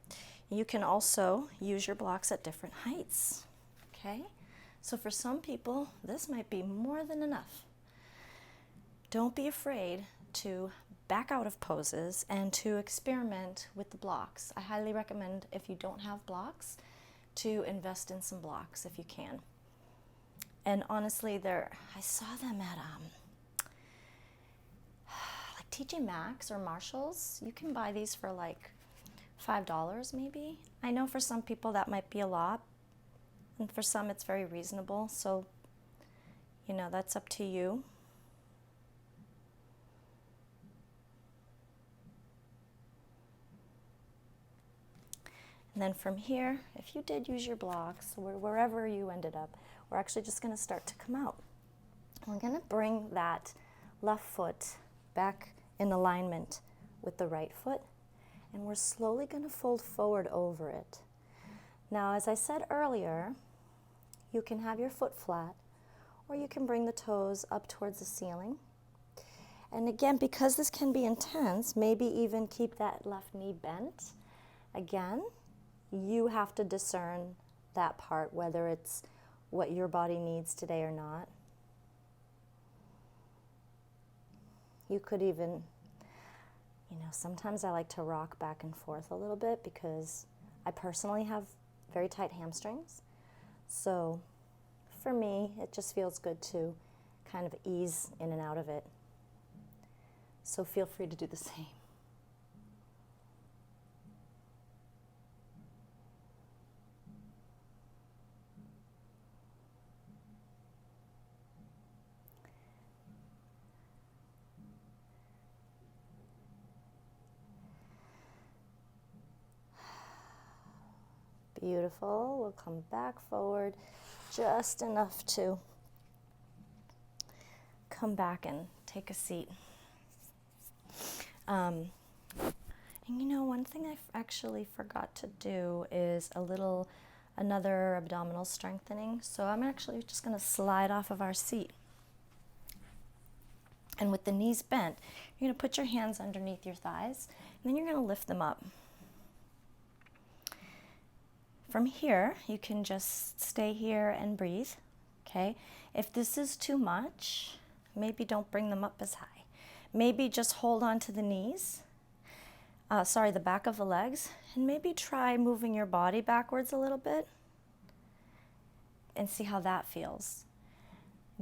You can also use your blocks at different heights, okay? So for some people, this might be more than enough. Don't be afraid to back out of poses and to experiment with the blocks. I highly recommend, if you don't have blocks, to invest in some blocks if you can. And honestly, I saw them at like TJ Maxx or Marshalls. You can buy these for like $5 maybe. I know for some people that might be a lot, and for some it's very reasonable. So, you know, that's up to you. And then from here, if you did use your blocks, wherever you ended up, we're actually just going to start to come out. We're going to bring that left foot back in alignment with the right foot, and we're slowly going to fold forward over it. Now, as I said earlier, you can have your foot flat, or you can bring the toes up towards the ceiling. And again, because this can be intense, maybe even keep that left knee bent. Again, you have to discern that part, whether it's what your body needs today or not. You could even, you know, sometimes I like to rock back and forth a little bit because I personally have very tight hamstrings. So for me, it just feels good to kind of ease in and out of it. So feel free to do the same. Beautiful. We'll come back forward just enough to come back and take a seat. And you know, one thing I actually forgot to do is another abdominal strengthening. So I'm actually just going to slide off of our seat. And with the knees bent, you're going to put your hands underneath your thighs, and then you're going to lift them up. From here, you can just stay here and breathe, okay? If this is too much, maybe don't bring them up as high. Maybe just hold on to the knees, the back of the legs, and maybe try moving your body backwards a little bit and see how that feels.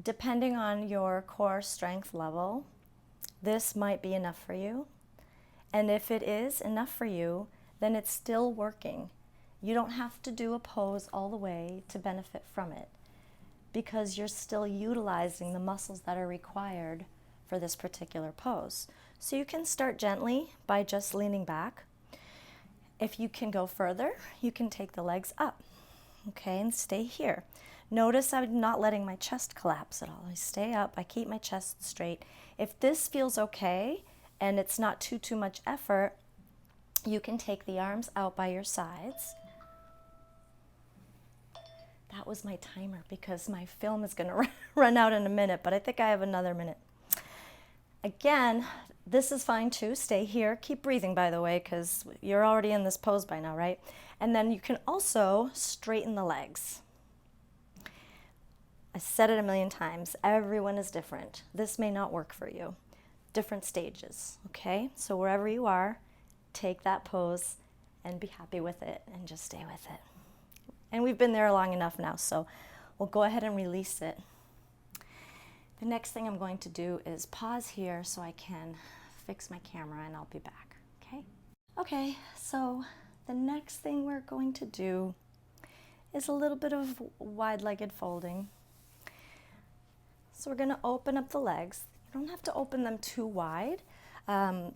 Depending on your core strength level, this might be enough for you. And if it is enough for you, then it's still working. You don't have to do a pose all the way to benefit from it, because you're still utilizing the muscles that are required for this particular pose. So you can start gently by just leaning back. If you can go further, you can take the legs up, okay, and stay here. Notice I'm not letting my chest collapse at all. I stay up, I keep my chest straight. If this feels okay and it's not too much effort, you can take the arms out by your sides. That was my timer because my film is going to run out in a minute, but I think I have another minute. Again, this is fine too. Stay here. Keep breathing, by the way, because you're already in this pose by now, right? And then you can also straighten the legs. I said it a million times. Everyone is different. This may not work for you. Different stages, okay? So wherever you are, take that pose and be happy with it and just stay with it. And we've been there long enough now, so we'll go ahead and release it. The next thing I'm going to do is pause here so I can fix my camera, and I'll be back, okay? Okay, so the next thing we're going to do is a little bit of wide-legged folding. So we're going to open up the legs. You don't have to open them too wide.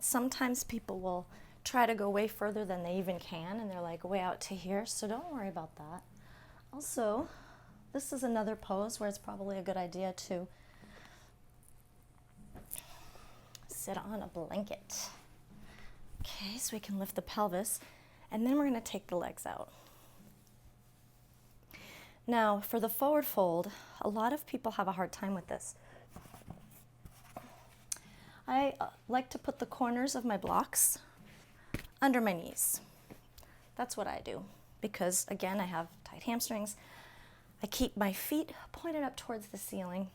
Sometimes people will try to go way further than they even can, and they're like way out to here, so don't worry about that. Also, this is another pose where it's probably a good idea to sit on a blanket. Okay, so we can lift the pelvis, and then we're going to take the legs out. Now, for the forward fold, a lot of people have a hard time with this. I like to put the corners of my blocks under my knees. That's what I do because, again, I have tight hamstrings. I keep my feet pointed up towards the ceiling,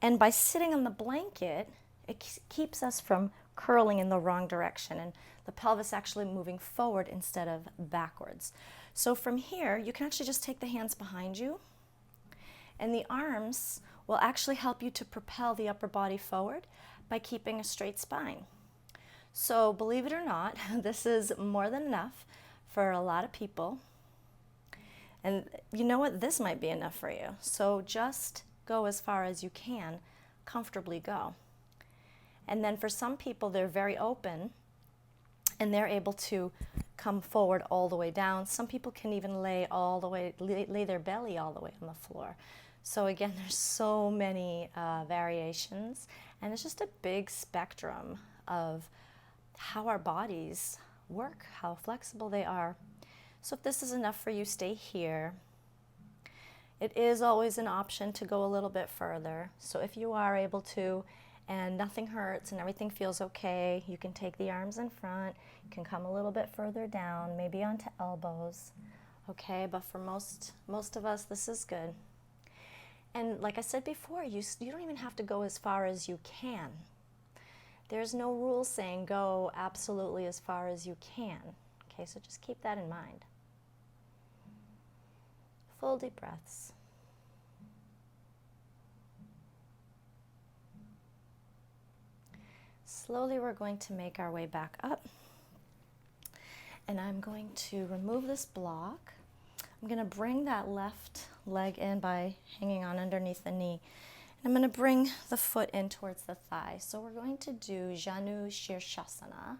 and by sitting on the blanket, it keeps us from curling in the wrong direction, and the pelvis actually moving forward instead of backwards. So from here, you can actually just take the hands behind you, and the arms will actually help you to propel the upper body forward by keeping a straight spine. So believe it or not, this is more than enough for a lot of people. And you know what? This might be enough for you. So just go as far as you can, comfortably go. And then for some people, they're very open and they're able to come forward all the way down. Some people can even lay their belly all the way on the floor. So again, there's so many variations, and it's just a big spectrum of how our bodies work, how flexible they are. So if this is enough for you, stay here. It is always an option to go a little bit further. So if you are able to, and nothing hurts and everything feels okay, you can take the arms in front, you can come a little bit further down, maybe onto elbows. Okay, but for most of us, this is good. And like I said before, you don't even have to go as far as you can. There's no rule saying go absolutely as far as you can. Okay, so just keep that in mind. Full deep breaths. Slowly we're going to make our way back up. And I'm going to remove this block. I'm going to bring that left leg in by hanging on underneath the knee. I'm going to bring the foot in towards the thigh. So we're going to do Janu Shirshasana,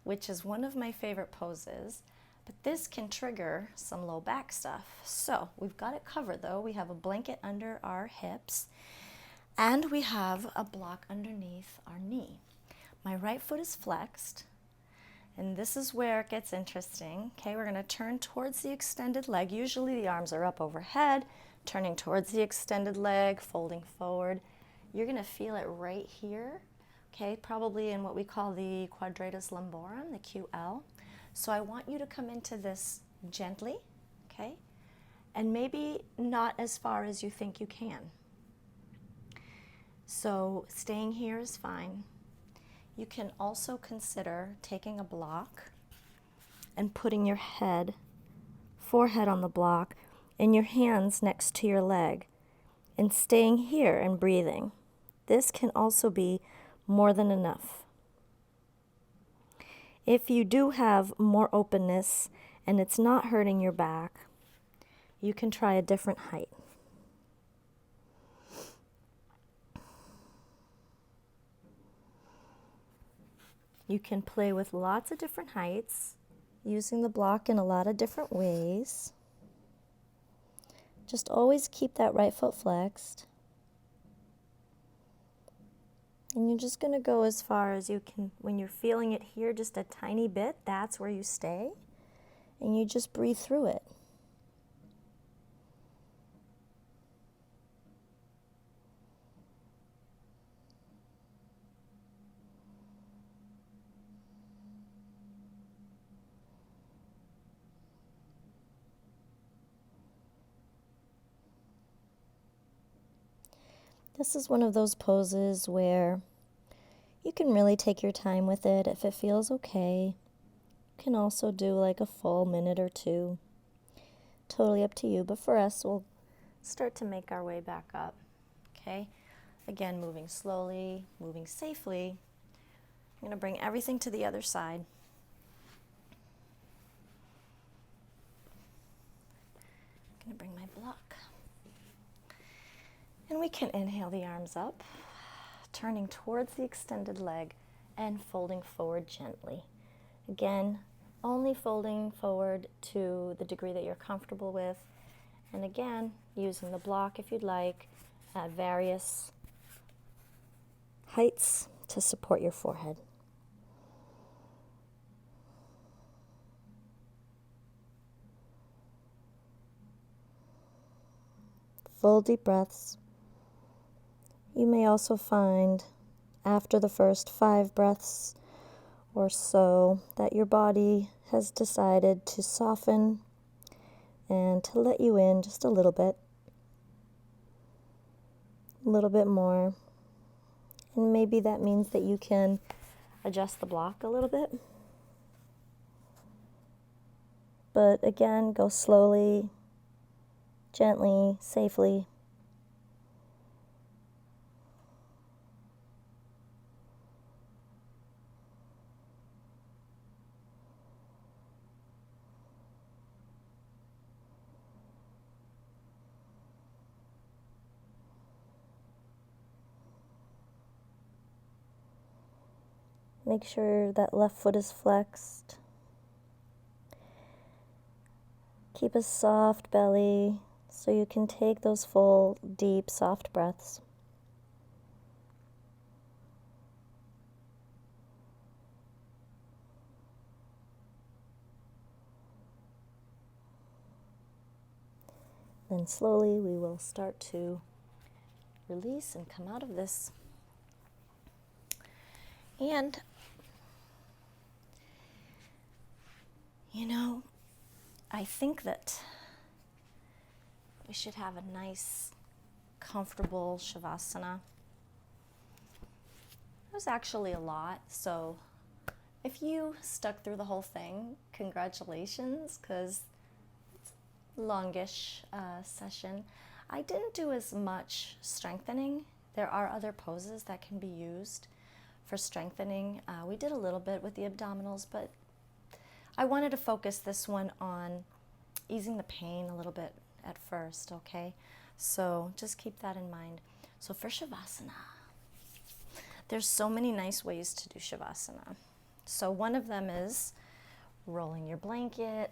which is one of my favorite poses, but this can trigger some low back stuff. So we've got it covered though. We have a blanket under our hips and we have a block underneath our knee. My right foot is flexed, and this is where it gets interesting. Okay, we're going to turn towards the extended leg. Usually the arms are up overhead, turning towards the extended leg, folding forward. You're going to feel it right here, okay, probably in what we call the quadratus lumborum, the QL. So I want you to come into this gently, okay, and maybe not as far as you think you can. So staying here is fine. You can also consider taking a block and putting your forehead on the block, and your hands next to your leg, and staying here and breathing. This can also be more than enough. If you do have more openness and it's not hurting your back, you can try a different height. You can play with lots of different heights, using the block in a lot of different ways. Just always keep that right foot flexed. And you're just going to go as far as you can. When you're feeling it here just a tiny bit, that's where you stay. And you just breathe through it. This is one of those poses where you can really take your time with it if it feels okay. You can also do like a full minute or two. Totally up to you, but for us, we'll start to make our way back up. Okay? Again, moving slowly, moving safely. I'm going to bring everything to the other side. I'm going to bring my block. And we can inhale the arms up, turning towards the extended leg and folding forward gently. Again, only folding forward to the degree that you're comfortable with. And again, using the block if you'd like at various heights to support your forehead. Full deep breaths. You may also find after the first 5 breaths or so that your body has decided to soften and to let you in just a little bit more. And maybe that means that you can adjust the block a little bit. But again, go slowly, gently, safely. Make sure that left foot is flexed. Keep a soft belly so you can take those full, deep, soft breaths. Then slowly we will start to release and come out of this. And, you know, I think that we should have a nice, comfortable Shavasana. It was actually a lot, so if you stuck through the whole thing, congratulations, because it's a longish session. I didn't do as much strengthening. There are other poses that can be used for strengthening. We did a little bit with the abdominals, but I wanted to focus this one on easing the pain a little bit at first, okay? So just keep that in mind. So for Shavasana, there's so many nice ways to do Shavasana. So one of them is rolling your blanket,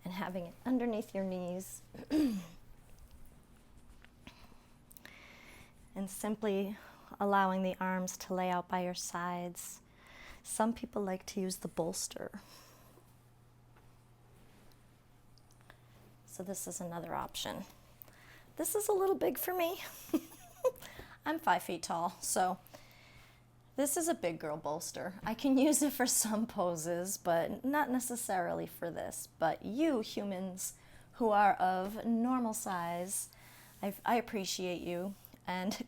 and having it underneath your knees, and simply allowing the arms to lay out by your sides. Some people like to use the bolster. So this is another option. This is a little big for me. I'm 5 feet tall, so this is a big girl bolster. I can use it for some poses, but not necessarily for this. But you humans who are of normal size, I appreciate you, and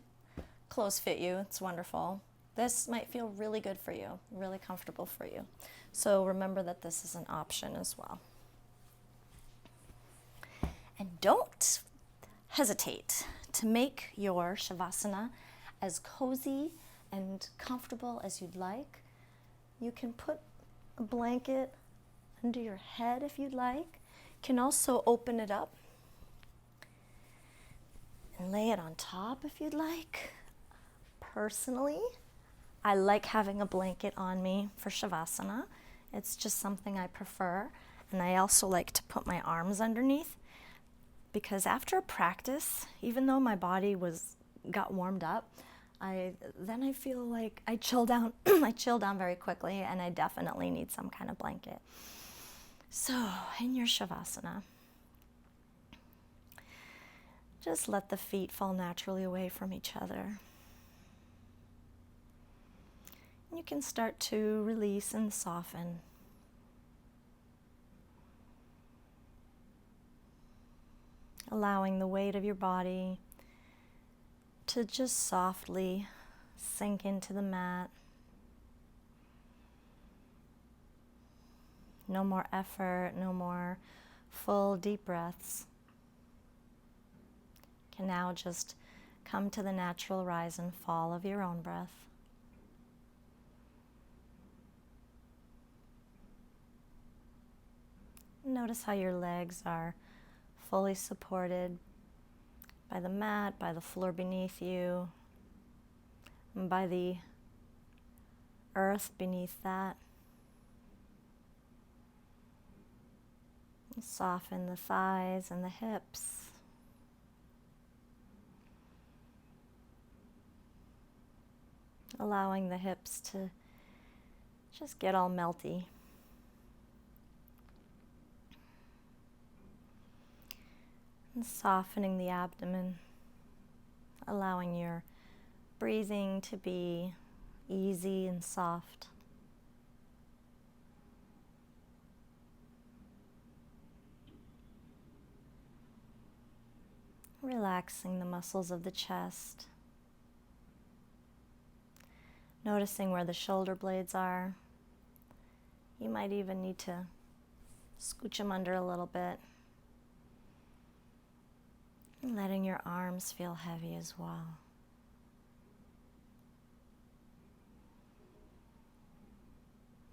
clothes fit you. It's wonderful. This might feel really good for you, really comfortable for you. So remember that this is an option as well. And don't hesitate to make your Shavasana as cozy and comfortable as you'd like. You can put a blanket under your head if you'd like. You can also open it up and lay it on top if you'd like. Personally, I like having a blanket on me for Shavasana. It's just something I prefer. And I also like to put my arms underneath, because after a practice, even though my body got warmed up, I feel like I chill down. I chill down very quickly, and I definitely need some kind of blanket. So in your Shavasana, just let the feet fall naturally away from each other. You can start to release and soften. Allowing the weight of your body to just softly sink into the mat. No more effort, no more full deep breaths. You can now just come to the natural rise and fall of your own breath. Notice how your legs are fully supported by the mat, by the floor beneath you, and by the earth beneath that. Soften the thighs and the hips. Allowing the hips to just get all melty. And softening the abdomen, allowing your breathing to be easy and soft. relaxing the muscles of the chest. Noticing where the shoulder blades are. You might even need to scooch them under a little bit. And letting your arms feel heavy as well.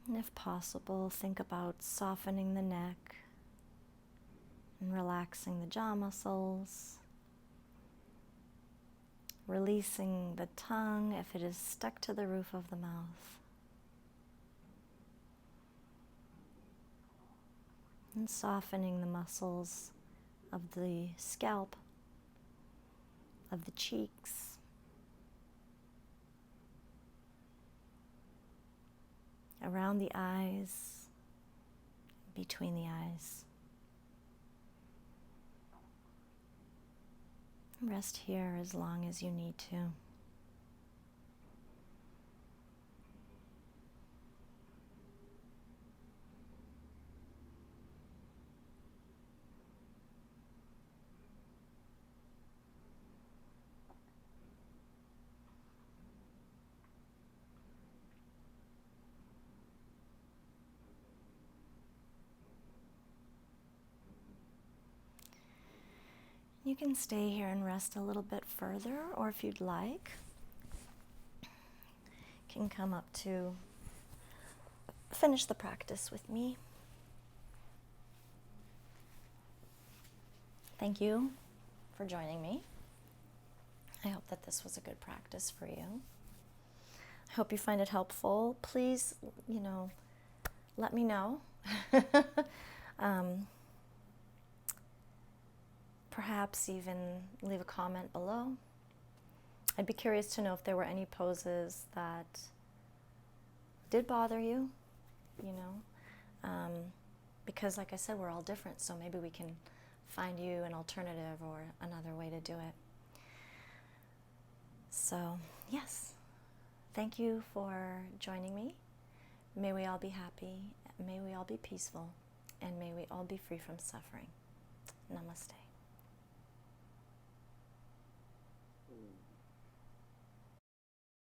And if possible, think about softening the neck and relaxing the jaw muscles. Releasing the tongue if it is stuck to the roof of the mouth. And softening the muscles of the scalp, of the cheeks, around the eyes, between the eyes. Rest here as long as you need to. You can stay here and rest a little bit further, or if you'd like, can come up to finish the practice with me. Thank you for joining me. I hope that this was a good practice for you. I hope you find it helpful. Please, let me know. Perhaps even leave a comment below. I'd be curious to know if there were any poses that did bother you, because like I said, we're all different, so maybe we can find you an alternative or another way to do it. So, yes, thank you for joining me. May we all be happy, may we all be peaceful, and may we all be free from suffering. Namaste.